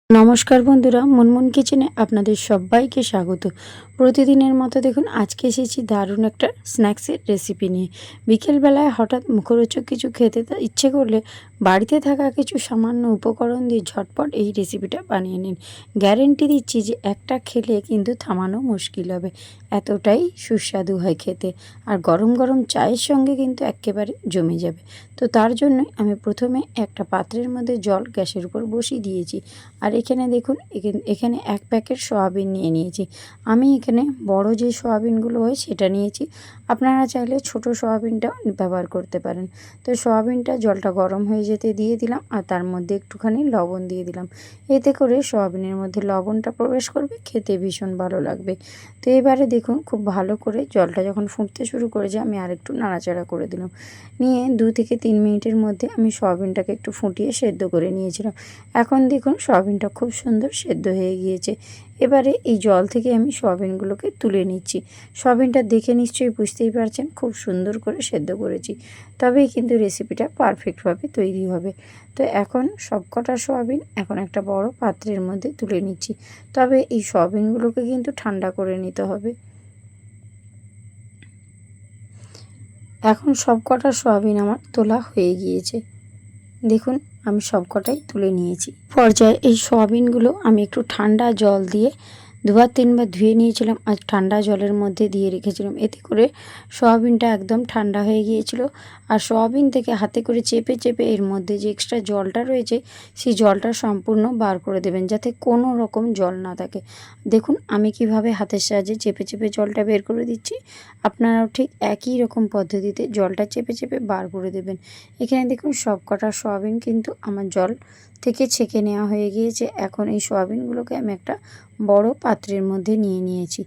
নমস্কার বন্ধুরা, মুনমুন কিচেনে আপনাদের সবাইকে স্বাগত। প্রতিদিনের মতো দেখুন আজকে এসেছি দারুণ একটা স্ন্যাক্সের রেসিপি নিয়ে। বিকেলবেলায় হঠাৎ মুখরোচক কিছু খেতে ইচ্ছে করলে বাড়িতে থাকা কিছু সামান্য উপকরণ দিয়ে ঝটপট এই রেসিপিটা বানিয়ে নিন। গ্যারেন্টি দিচ্ছি যে একটা খেলে কিন্তু থামানো মুশকিল হবে, এতটাই সুস্বাদু হয় খেতে। আর গরম গরম চায়ের সঙ্গে কিন্তু একেবারে জমে যাবে। তো তার জন্যই আমি প্রথমে একটা পাত্রের মধ্যে জল গ্যাসের উপর বসিয়ে দিয়েছি। আর এখানে দেখুন এখানে এক প্যাকেট সয়াবিন নিয়ে নিয়েছি। আমি এখানে বড় যে সয়াবিনগুলো হয় সেটা নিয়েছি, আপনারা চাইলে ছোট সয়াবিনটাও ব্যবহার করতে পারেন। তো সয়াবিনটা জলটা গরম হয়ে যেতে দিয়ে দিলাম, আর তার মধ্যে একটুখানি লবণ দিয়ে দিলাম। এতে করে সয়াবিনের মধ্যে লবণটা প্রবেশ করবে, খেতে ভীষণ ভালো লাগবে। তো এবারে দেখুন খুব ভালো করে জলটা যখন ফুটতে শুরু করেছে আমি আরেকটু নাড়াচাড়া করে দিলাম। নিয়ে 2 থেকে 3 মিনিটের মধ্যে আমি সয়াবিনটাকে একটু ফুটিয়ে সেদ্ধ করে নিয়েছিলাম। এখন দেখুন সয়াবিনটা খুব সুন্দর সেদ্ধ হয়ে গিয়েছে। এবারে এই জল থেকে আমি সয়াবিনগুলোকে তুলে নিচ্ছি। সয়াবিনটা দেখে নিশ্চয়ই বুঝতেই পারছেন খুব সুন্দর করে সেদ্ধ করেছি, তবেই কিন্তু রেসিপিটা পারফেক্টভাবে তৈরি হবে। তো এখন সবকটা সয়াবিন এখন একটা বড় পাত্রের মধ্যে তুলে নিচ্ছি। তবে এই সয়াবিনগুলোকে কিন্তু ঠান্ডা করে নিতে হবে। এখন সবকটা সয়াবিন আমার তোলা হয়ে গিয়েছে। দেখুন আমি সবকটাই তুলে নিয়েছি। পর্যায়ে এই সয়াবিনগুলো আমি একটু ঠান্ডা জল দিয়ে 2-3 বার ধুয়ে নিয়েছিলাম, আর ঠান্ডা জলের মধ্যে দিয়ে রেখেছিলাম। এতে করে সয়াবিনটা একদম ঠান্ডা হয়ে গিয়েছিল। আর সয়াবিন থেকে হাতে করে চেপে চেপে এর মধ্যে যে এক্সট্রা জলটা রয়েছে সেই জলটা সম্পূর্ণ বার করে দেবেন, যাতে কোনো রকম জল না থাকে। দেখুন আমি কিভাবে হাতের সাহায্যে চেপে চেপে জলটা বের করে দিচ্ছি, আপনারাও ঠিক একই রকম পদ্ধতিতে জলটা চেপে চেপে বার করে দেবেন। এখানে দেখুন সবকটা সয়াবিন কিন্তু আমার জল থেকে ছেঁকে নেওয়া হয়ে গিয়েছে। এখন এই সয়াবিনগুলোকে আমি একটা বড় পাত্রের মধ্যে নিয়ে নিয়েছি।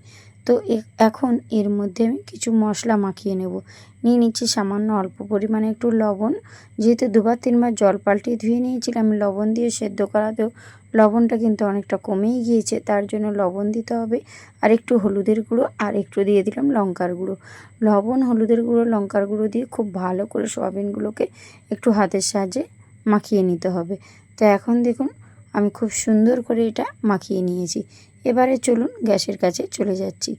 তো এখন এর মধ্যে আমি কিছু মশলা মাখিয়ে নেব। নিয়ে নিচ্ছি সামান্য অল্প পরিমাণে একটু লবণ। যেহেতু 2-3 বার জল পাল্টিয়ে ধুয়ে নিয়েছিলাম লবণ দিয়ে সেদ্ধ করাতেও, লবণটা কিন্তু অনেকটা কমেই গিয়েছে, তার জন্য লবণ দিতে হবে। আর একটু হলুদের গুঁড়ো, আর একটু দিয়ে দিলাম লঙ্কার গুঁড়ো। লবণ, হলুদের গুঁড়ো, লঙ্কার গুঁড়ো দিয়ে খুব ভালো করে সয়াবিনগুলোকে একটু হাতের সাহায্যে মাখিয়ে নিতে হবে। তো এখন দেখুন আমি খুব সুন্দর করে এটা মাখিয়ে নিয়েছি। এবারে চলুন গ্যাসের কাছে চলে যাচ্ছি।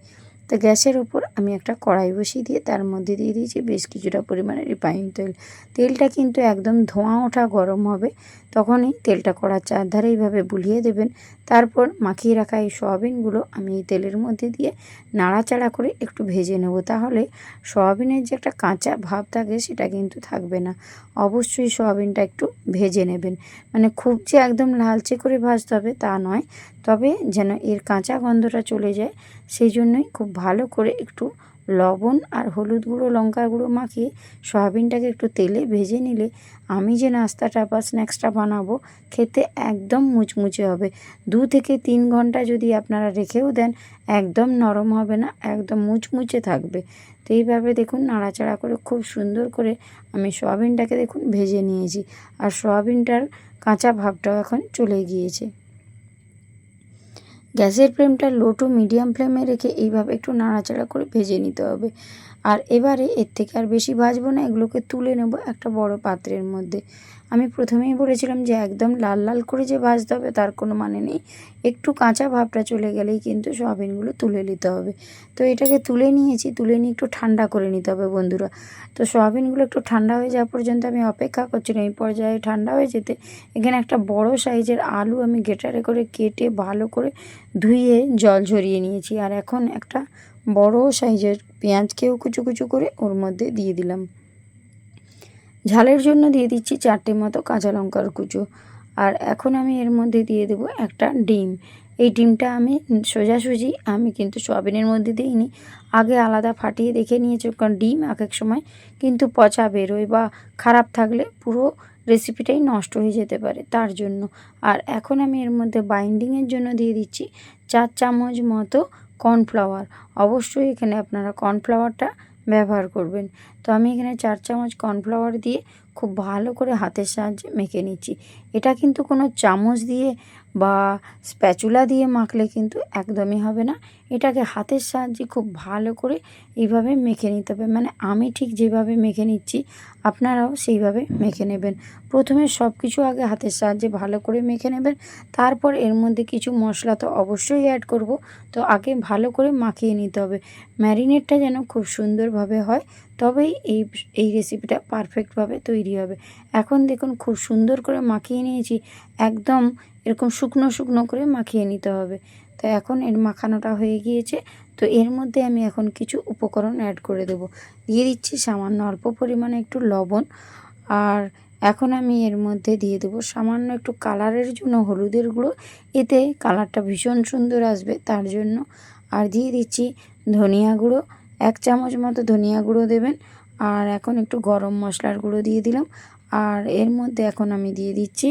তো গ্যাসের ওপর আমি একটা কড়াই বসিয়ে দিয়ে তার মধ্যে দিয়ে দিয়েছি বেশ কিছুটা পরিমাণে রিফাইন তেল। তেলটা কিন্তু একদম ধোঁয়া ওঠা গরম হবে, তখনই তেলটা কড়ার চারধারে এইভাবে বুলিয়ে দেবেন। তারপর মাখিয়ে রাখা এই সয়াবিনগুলো আমি এই তেলের মধ্যে দিয়ে নাড়াচাড়া করে একটু ভেজে নেব। তাহলে সয়াবিনের যে একটা কাঁচা ভাব থাকে সেটা কিন্তু থাকবে না। অবশ্যই সয়াবিনটা একটু ভেজে নেবেন, মানে খুব যে একদম লালচে করে ভাজতে হবে তা নয়, তবে যেন এর কাঁচা গন্ধটা চলে যায় সেই জন্যই খুব ভালো করে একটু লবণ আর হলুদ গুঁড়ো, লঙ্কার গুঁড়ো মাখিয়ে সয়াবিনটাকে একটু তেলে ভেজে নিলে আমি যে নাস্তাটা বা স্ন্যাক্সটা বানাবো খেতে একদম মুচমুচে হবে। 2 থেকে 3 ঘন্টা যদি আপনারা রেখেও দেন একদম নরম হবে না, একদম মুচমুচে থাকবে। তো এইভাবে দেখুন নাড়াচাড়া করে খুব সুন্দর করে আমি সয়াবিনটাকে দেখুন ভেজে নিয়েছি, আর সয়াবিনটার কাঁচা ভাবটাও এখন চলে গিয়েছে। গ্যাসের ফ্লেমটা লো টু মিডিয়াম ফ্লেমে রেখে এইভাবে একটু নাড়াচাড়া করে ভেজে নিতে হবে। আর এবারে এর থেকে আর বেশি ভাজবো না, এগুলোকে তুলে নেব একটা বড় পাত্রের মধ্যে। আমি প্রথমেই বলেছিলাম যে একদম লাল লাল করে যে ভাজতে হবে তার কোনো মানে নেই, একটু কাঁচা ভাবটা চলে গেলেই কিন্তু সয়াবিনগুলো তুলে নিতে হবে। তো এটাকে তুলে নিয়েছি, তুলে নিয়ে একটু ঠান্ডা করে নিতে হবে বন্ধুরা। তো সয়াবিনগুলো একটু ঠান্ডা হয়ে যাওয়া পর্যন্ত আমি অপেক্ষা করছিলাম। এই পর্যায়ে ঠান্ডা হয়ে যেতে এখানে একটা বড় সাইজের আলু আমি গ্রেটারে করে কেটে ভালো করে ধুয়ে জল ঝরিয়ে নিয়েছি। আর এখন একটা বড় সাইজের পেঁয়াজকেও কুচো কুচো করে ওর মধ্যে দিয়ে দিলাম। ঝালের জন্য দিয়ে দিচ্ছি 4টে মতো কাঁচা লঙ্কার কুচো। আর এখন আমি এর মধ্যে দিয়ে দেবো একটা ডিম। এই ডিমটা আমি সোজাসুজি আমি কিন্তু সয়াবিনের মধ্যে দিইনি, আগে আলাদা ফাটিয়ে দেখে নিয়েছি, কারণ ডিম এক এক সময় কিন্তু পচা বেরোয় বা খারাপ থাকলে পুরো রেসিপিটাই নষ্ট হয়ে যেতে পারে, তার জন্য। আর এখন আমি এর মধ্যে বাইন্ডিংয়ের জন্য দিয়ে দিচ্ছি 4 চামচ মতো কর্নফ্লাওয়ার। অবশ্যই এখানে আপনারা কর্নফ্লাওয়ারটা ব্যবহার করবেন। তো আমি এখানে 4 চামচ কর্নফ্লাওয়ার দিয়ে খুব ভালো করে হাতের সাহায্যে মেখে নিচ্ছি। এটা কিন্তু কোনো চামচ দিয়ে বা স্প্যাচুলা দিয়ে মাখলে কিন্তু একদমই হবে না, এটাকে হাতের সাহায্যে খুব ভালো করে এইভাবে মেখে নিতে হবে। মানে আমি ঠিক যেভাবে মেখে নিচ্ছি আপনারাও সেইভাবে মেখে নেবেন। প্রথমে সব কিছু আগে হাতের সাহায্যে ভালো করে মেখে নেবেন। তারপর এর মধ্যে কিছু মশলা তো অবশ্যই অ্যাড করব, তো আগে ভালো করে মাখিয়ে নিতে হবে। ম্যারিনেটটা যেন খুব সুন্দরভাবে হয়, তবেই এই রেসিপিটা পারফেক্টভাবে তৈরি হবে। এখন দেখুন খুব সুন্দর করে মাখিয়ে নিয়েছি, একদম এরকম শুকনো শুকনো করে মাখিয়ে নিতে হবে। তো এখন এর মাখানোটা হয়ে গিয়েছে। তো এর মধ্যে আমি এখন কিছু উপকরণ অ্যাড করে দেব। দিয়ে দিচ্ছি সামান্য অল্প পরিমাণে একটু লবণ, আর এখন আমি এর মধ্যে দিয়ে দেবো সামান্য একটু কালারের জন্য হলুদের গুঁড়ো, এতে কালারটা ভীষণ সুন্দর আসবে তার জন্য। আর দিয়ে দিচ্ছি ধনিয়া গুঁড়ো, 1 চামচ মতো ধনিয়া গুঁড়ো দেবেন। আর এখন একটু গরম মশলার গুঁড়ো দিয়ে দিলাম। আর এর মধ্যে এখন আমি দিয়ে দিচ্ছি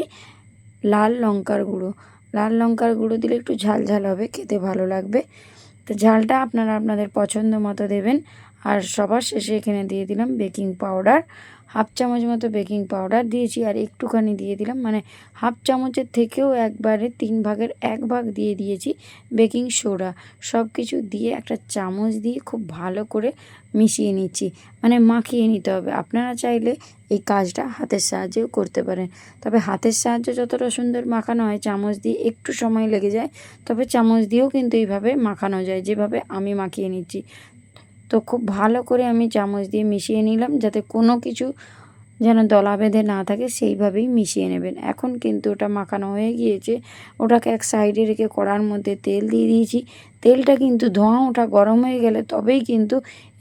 লাল লঙ্কার গুঁড়ো। লাল লঙ্কার গুঁড়ো দিলে একটু ঝাল ঝাল হবে, খেতে ভালো লাগবে। তো ঝালটা আপনারা আপনাদের পছন্দ মতো দেবেন। আর সবার শেষে এখানে দিয়ে দিলাম বেকিং পাউডার, 1/2 চামচ মতো বেকিং পাউডার দিয়েছি। আর একটুখানি দিয়ে দিলাম, মানে 1/2 চামচের থেকেও একবারে 3 ভাগের 1 ভাগ দিয়ে দিয়েছি বেকিং সোডা। সব কিছু দিয়ে একটা চামচ দিয়ে খুব ভালো করে মিশিয়ে নিচ্ছি, মানে মাখিয়ে নিতে হবে। আপনারা চাইলে এই কাজটা হাতের সাহায্যেও করতে পারেন, তবে হাতের সাহায্যে যতটা সুন্দর মাখানো হয় চামচ দিয়ে একটু সময় লেগে যায়, তবে চামচ দিয়েও কিন্তু এইভাবে মাখানো যায় যেভাবে আমি মাখিয়ে নিচ্ছি। তো খুব ভালো করে আমি চামচ দিয়ে মিশিয়ে নিলাম, যাতে কোনো কিছু যেন দলা বেঁধে না থাকে সেইভাবেই মিশিয়ে নেবেন। এখন কিন্তু ওটা মাখানো হয়ে গিয়েছে, ওটাকে এক সাইডে রেখে কড়ার মধ্যে তেল দিয়ে দিয়েছি। তেলটা কিন্তু ধোঁয়া ওঠা গরম হয়ে গেলে তবেই কিন্তু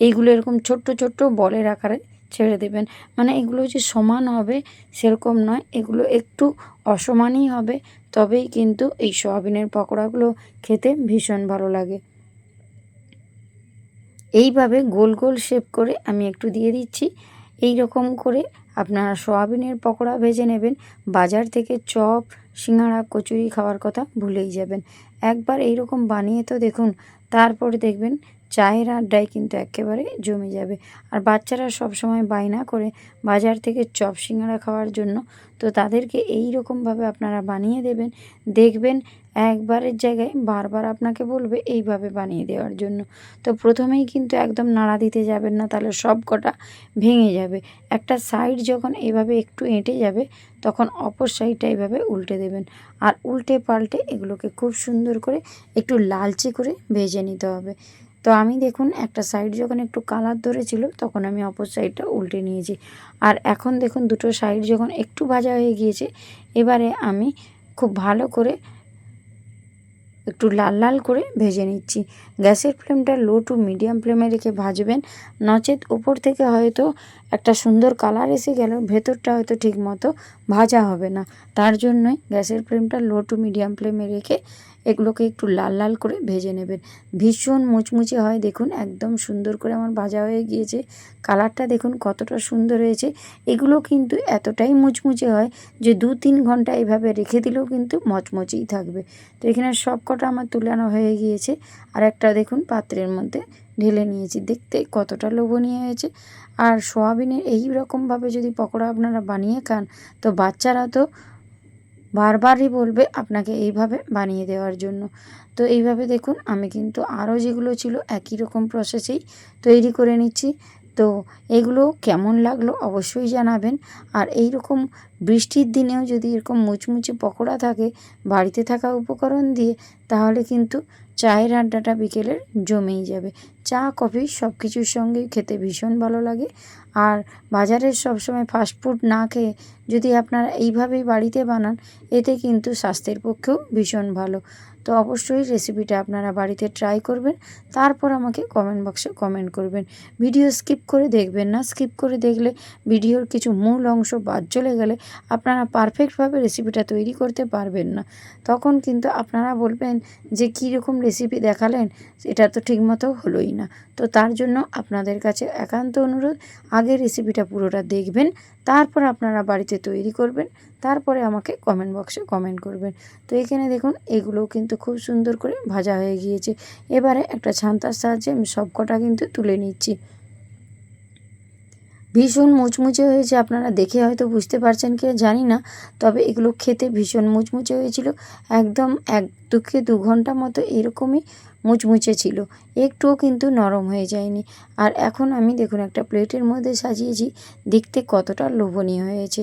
এইগুলো এরকম ছোট্ট ছোট্ট বলের আকারে ছেড়ে দেবেন। মানে এগুলো যে সমান হবে সেরকম নয়, এগুলো একটু অসমানই হবে, তবেই কিন্তু এই সয়াবিনের পকোড়াগুলো খেতে ভীষণ ভালো লাগে। এইভাবে গোল গোল শেপ করে আমি একটু দিয়ে দিচ্ছি। এই রকম করে আপনারা সয়াবিনের পকোড়া ভেজে নেবেন। বাজার থেকে চপ, সিঙাড়া, কচুরি খাওয়ার কথা ভুলেই যাবেন। একবার এই রকম বানিয়ে তো দেখুন, তারপরে দেখবেন চায়ের আড্ডায় কিন্তু একেবারে জমে যাবে। আর বাচ্চারা সবসময় বায়না করে বাজার থেকে চপ সিঙাড়া খাওয়ার জন্য, তো তাদেরকে এই রকমভাবে আপনারা বানিয়ে দেবেন, দেখবেন একবারের জায়গায় বারবার আপনাকে বলবে এইভাবে বানিয়ে দেওয়ার জন্য। তো প্রথমেই কিন্তু একদম নাড়া দিতে যাবেন না, তাহলে সব কটা ভেঙে যাবে। একটা সাইড যখন এভাবে একটু এঁটে যাবে, তখন অপর সাইডটা এইভাবে উল্টে দেবেন। আর উল্টে পাল্টে এগুলোকে খুব সুন্দর করে একটু লালচে করে ভেজে নিতে হবে। তো আমি দেখুন একটা সাইড যখন একটু কালার ধরেছিল, তখন আমি অপর সাইডটা উল্টে নিয়েছি। আর এখন দেখুন দুটো সাইড যখন একটু ভাজা হয়ে গিয়েছে, এবারে আমি খুব ভালো করে একটু লাল লাল করে ভেজে নিচ্ছি। গ্যাসের ফ্লেমটা লো টু মিডিয়াম ফ্লেমে রেখে ভাজবেন, নচেত উপর থেকে হয়তো একটা সুন্দর কালার এসে গেল, ভেতরটা হয়তো ঠিক মতো ভাজা হবে না। তার জন্যই গ্যাসের ফ্লেমটা লো টু মিডিয়াম ফ্লেমে রেখে এগুলোকে একটু লাল লাল করে ভেজে নেবেন। ভীষণ মুচমুচে হয়, দেখুন একদম সুন্দর করে আমার ভাজা হয়ে গিয়েছে। কালারটা দেখুন কতটা সুন্দর হয়েছে। এগুলো কিন্তু এতটাই মুচমুচে হয় যে 2-3 ঘন্টা এইভাবে রেখে দিলেও কিন্তু মচমচেই থাকবে। তো এখানে সব কটা আমার তুলানো হয়ে গিয়েছে। আর একটা দেখুন পাত্রের মধ্যে ঢেলে নিয়েছি, দেখতে কতটা লোভনীয় হয়েছে। আর সোয়াবিনের এই রকমভাবে যদি পকোড়া আপনারা বানিয়ে খান, তো বাচ্চারা তো বারবারই বলবে আপনাকে এইভাবে বানিয়ে দেওয়ার জন্য। তো এইভাবে দেখুন আমি কিন্তু আরও যেগুলো ছিল একই রকম প্রসেসেই তৈরি করে নিচ্ছি। তো এগুলো কেমন লাগলো অবশ্যই জানাবেন। আর এই রকম বৃষ্টির দিনেও যদি এরকম মুচমুচে পকোড়া থাকে বাড়িতে থাকা উপকরণ দিয়ে, তাহলে কিন্তু চায়ের আড্ডাটা বিকেলের জমেই যাবে। চা, কফি সব কিছুর সঙ্গেই খেতে ভীষণ ভালো লাগে। আর বাজারের সবসময় ফাস্টফুড না খেয়ে যদি আপনারা এইভাবেই বাড়িতে বানান, এতে কিন্তু স্বাস্থ্যের পক্ষেও ভীষণ ভালো। তো অবশ্যই রেসিপিটা আপনারা বাড়িতে ট্রাই করবেন, তারপর আমাকে কমেন্ট বক্সে কমেন্ট করবেন। ভিডিও স্কিপ করে দেখবেন না, স্কিপ করে দেখলে ভিডিওর কিছু মূল অংশ বাদ চলে গেলে আপনারা পারফেক্টভাবে রেসিপিটা তৈরি করতে পারবেন না। তখন কিন্তু আপনারা বলবেন যে কীরকম রেসিপি দেখালেন, এটা তো ঠিকমতো হলোই না। তো তার জন্য আপনাদের কাছে একান্ত অনুরোধ, আগে রেসিপিটা পুরোটা দেখবেন, তারপর আপনারা বাড়িতে তৈরি করবেন, তারপরে আমাকে কমেন্ট বক্সে কমেন্ট করবেন। তো এখানে দেখুন এগুলোও কিন্তু খুব সুন্দর করে ভাজা হয়ে গিয়েছে। এবারে একটা ছান্তার সাহায্যে আমি সব কটা কিন্তু তুলে নিচ্ছি। ভীষণ মুচমুচে হয়েছে, আপনারা দেখে হয়তো বুঝতে পারছেন কি জানি না, তবে এগুলো খেতে ভীষণ মুচমুচে হয়েছিল। একদম 1 থেকে 2 ঘন্টা মতো এরকমই মুচমুচে ছিল, একটুও কিন্তু নরম হয়ে যায়নি। আর এখন আমি দেখুন একটা প্লেটের মধ্যে সাজিয়েছি, দেখতে কতটা লোভনীয় হয়েছে।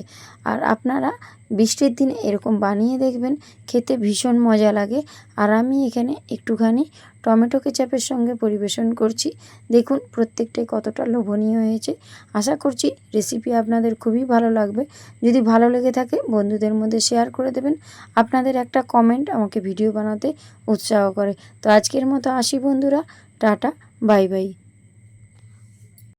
আর আপনারা বৃষ্টির দিনে এরকম বানিয়ে দেখবেন, খেতে ভীষণ মজা লাগে। আর আমি এখানে একটুখানি টমেটো কেচাপের সঙ্গে পরিবেশন করছি। দেখুন প্রত্যেকটাই কতটা লোভনীয় হয়েছে। আশা করছি রেসিপি আপনাদের খুবই ভালো লাগবে। যদি ভালো লেগে থাকে বন্ধুদের মধ্যে শেয়ার করে দেবেন। আপনাদের একটা কমেন্ট আমাকে ভিডিও বানাতে উৎসাহ করে। তো আজকের মতো আসি বন্ধুরা, টাটা, বাই বাই।